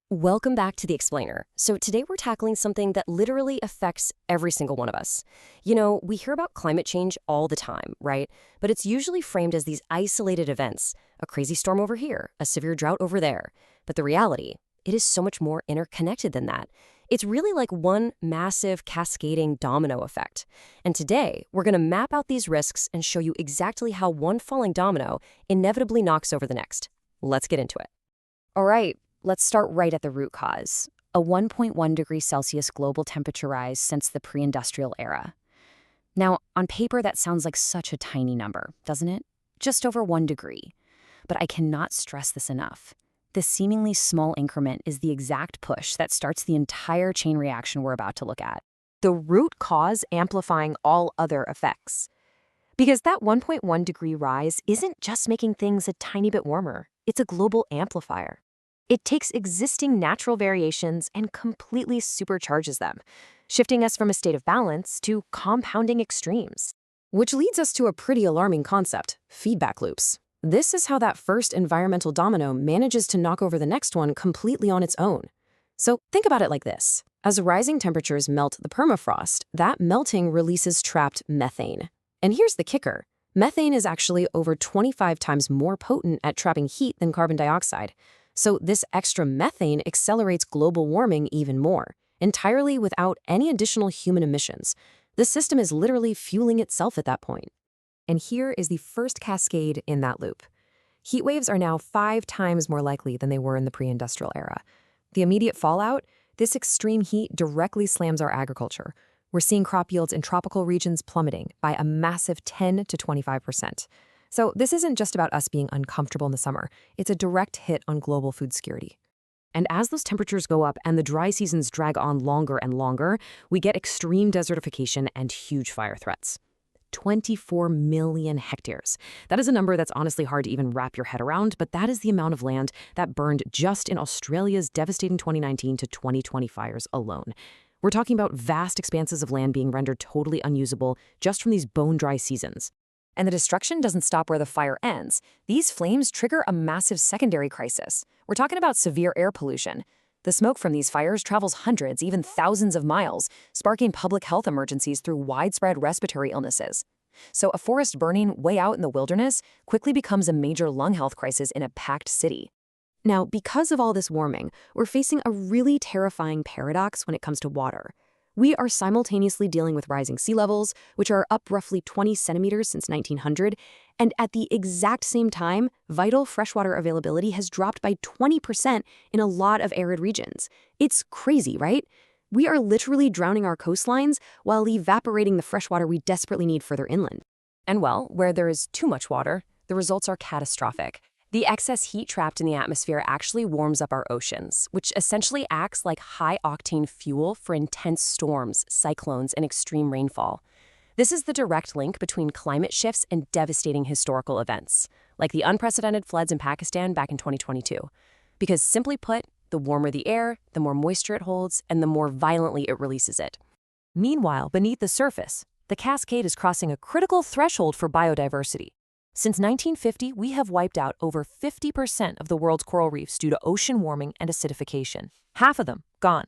Welcome back to The Explainer. So today we're tackling something that literally affects every single one of us. We hear about climate change all the time, right? But it's usually framed as these isolated events, a crazy storm over here, a severe drought over there. But the reality, it is so much more interconnected than that. It's really like one massive cascading domino effect. And today, we're going to map out these risks and show you exactly how one falling domino inevitably knocks over the next. Let's get into it. All right. Let's start right at the root cause, a 1.1 degrees Celsius global temperature rise since the pre-industrial era. Now, on paper, that sounds like such a tiny number, doesn't it? Just over 1 degree. But I cannot stress this enough. This seemingly small increment is the exact push that starts the entire chain reaction we're about to look at. The root cause amplifying all other effects. Because that 1.1 degree rise isn't just making things a tiny bit warmer. It's a global amplifier. It takes existing natural variations and completely supercharges them, shifting us from a state of balance to compounding extremes. Which leads us to a pretty alarming concept, feedback loops. This is how that first environmental domino manages to knock over the next one completely on its own. So think about it like this. As rising temperatures melt the permafrost, that melting releases trapped methane. And here's the kicker. Methane is actually over 25 times more potent at trapping heat than carbon dioxide. So this extra methane accelerates global warming even more, entirely without any additional human emissions. The system is literally fueling itself at that point. And here is the first cascade in that loop. Heat waves are now 5 times more likely than they were in the pre-industrial era. The immediate fallout, this extreme heat directly slams our agriculture. We're seeing crop yields in tropical regions plummeting by a massive 10 to 25%. So this isn't just about us being uncomfortable in the summer. It's a direct hit on global food security. And as those temperatures go up and the dry seasons drag on longer and longer, we get extreme desertification and huge fire threats. 24 million hectares. That is a number that's honestly hard to even wrap your head around, but that is the amount of land that burned just in Australia's devastating 2019 to 2020 fires alone. We're talking about vast expanses of land being rendered totally unusable just from these bone-dry seasons. And the destruction doesn't stop where the fire ends. These flames trigger a massive secondary crisis. We're talking about severe air pollution. The smoke from these fires travels hundreds, even thousands of miles, sparking public health emergencies through widespread respiratory illnesses. So a forest burning way out in the wilderness quickly becomes a major lung health crisis in a packed city. Now, because of all this warming, we're facing a really terrifying paradox when it comes to water. We are simultaneously dealing with rising sea levels, which are up roughly 20 centimeters since 1900, and at the exact same time, vital freshwater availability has dropped by 20% in a lot of arid regions. It's crazy, right? We are literally drowning our coastlines while evaporating the freshwater we desperately need further inland. And well, where there is too much water, the results are catastrophic. The excess heat trapped in the atmosphere actually warms up our oceans, which essentially acts like high-octane fuel for intense storms, cyclones, and extreme rainfall. This is the direct link between climate shifts and devastating historical events, like the unprecedented floods in Pakistan back in 2022. Because simply put, the warmer the air, the more moisture it holds, and the more violently it releases it. Meanwhile, beneath the surface, the cascade is crossing a critical threshold for biodiversity. Since 1950, we have wiped out over 50% of the world's coral reefs due to ocean warming and acidification. Half of them gone.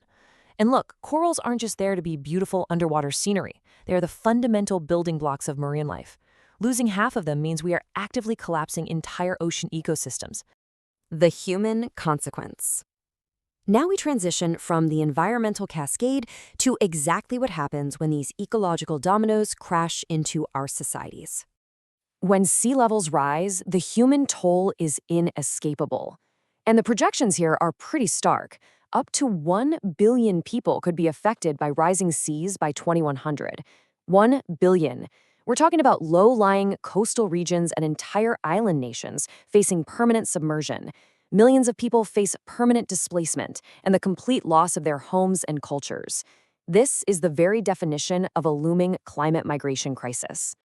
And look, corals aren't just there to be beautiful underwater scenery. They are the fundamental building blocks of marine life. Losing half of them means we are actively collapsing entire ocean ecosystems. The human consequence. Now we transition from the environmental cascade to exactly what happens when these ecological dominoes crash into our societies. When sea levels rise, the human toll is inescapable. And the projections here are pretty stark. Up to 1 billion people could be affected by rising seas by 2100. 1 billion. We're talking about low-lying coastal regions and entire island nations facing permanent submersion. Millions of people face permanent displacement and the complete loss of their homes and cultures. This is the very definition of a looming climate migration crisis.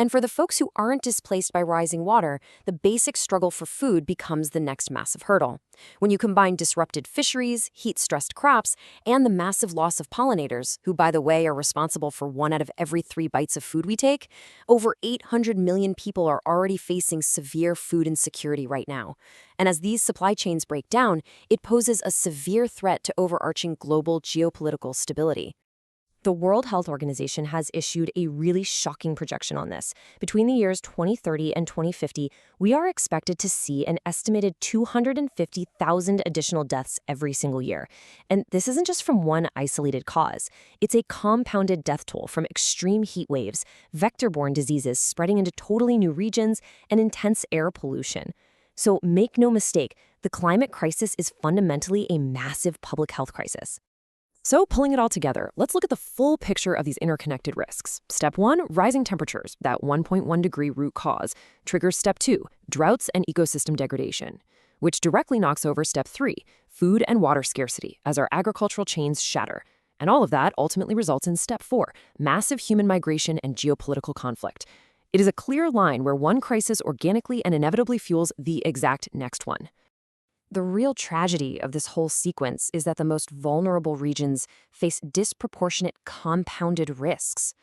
And for the folks who aren't displaced by rising water, the basic struggle for food becomes the next massive hurdle. When you combine disrupted fisheries, heat-stressed crops, and the massive loss of pollinators, who, by the way, are responsible for 1 out of every 3 bites of food we take, over 800 million people are already facing severe food insecurity right now. And as these supply chains break down, it poses a severe threat to overarching global geopolitical stability. The World Health Organization has issued a really shocking projection on this. Between the years 2030 and 2050, we are expected to see an estimated 250,000 additional deaths every single year. And this isn't just from one isolated cause. It's a compounded death toll from extreme heat waves, vector-borne diseases spreading into totally new regions, and intense air pollution. So make no mistake, the climate crisis is fundamentally a massive public health crisis. So pulling it all together, let's look at the full picture of these interconnected risks. Step 1, rising temperatures, that 1.1 degree root cause, triggers Step 2, droughts and ecosystem degradation, which directly knocks over Step 3, food and water scarcity, as our agricultural chains shatter. And all of that ultimately results in Step 4, massive human migration and geopolitical conflict. It is a clear line where one crisis organically and inevitably fuels the exact next one. The real tragedy of this whole sequence is that the most vulnerable regions face disproportionate compounded risks.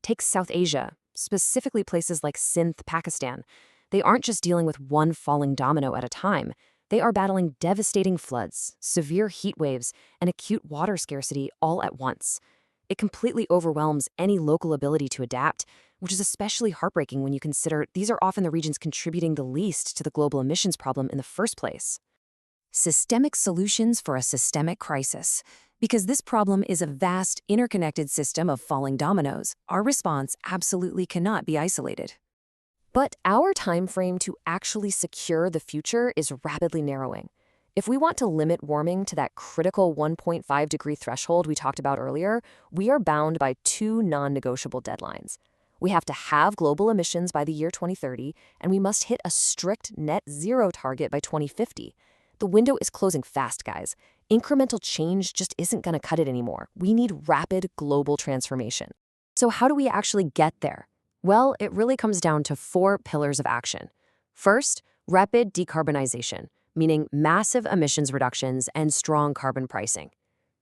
Take South Asia, specifically places like Sindh, Pakistan. They aren't just dealing with one falling domino at a time. They are battling devastating floods, severe heat waves, and acute water scarcity all at once. It completely overwhelms any local ability to adapt, which is especially heartbreaking when you consider these are often the regions contributing the least to the global emissions problem in the first place. Systemic solutions for a systemic crisis. Because this problem is a vast, interconnected system of falling dominoes, our response absolutely cannot be isolated. But our time frame to actually secure the future is rapidly narrowing. If we want to limit warming to that critical 1.5 degree threshold we talked about earlier, we are bound by 2 non-negotiable deadlines. We have to have global emissions by the year 2030, and we must hit a strict net zero target by 2050. The window is closing fast, guys. Incremental change just isn't going to cut it anymore. We need rapid global transformation. So how do we actually get there? Well, it really comes down to 4 pillars of action. First, rapid decarbonization, meaning massive emissions reductions and strong carbon pricing.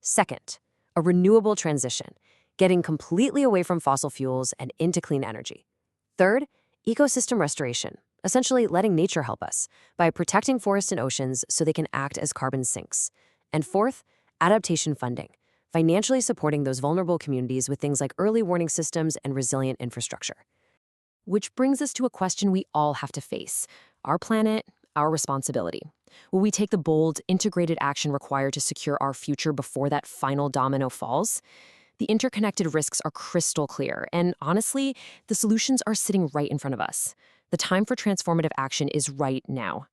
Second, a renewable transition, getting completely away from fossil fuels and into clean energy. Third, ecosystem restoration, essentially letting nature help us by protecting forests and oceans so they can act as carbon sinks. And fourth, adaptation funding, financially supporting those vulnerable communities with things like early warning systems and resilient infrastructure. Which brings us to a question we all have to face: our planet, our responsibility. Will we take the bold, integrated action required to secure our future before that final domino falls? The interconnected risks are crystal clear, and honestly, the solutions are sitting right in front of us. The time for transformative action is right now.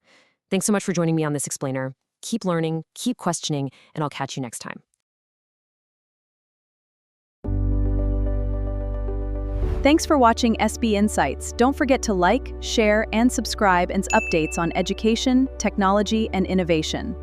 Thanks so much for joining me on this explainer. Keep learning, keep questioning, and I'll catch you next time. Thanks for watching SB Insights. Don't forget to like, share, and subscribe and updates on education, technology, and innovation.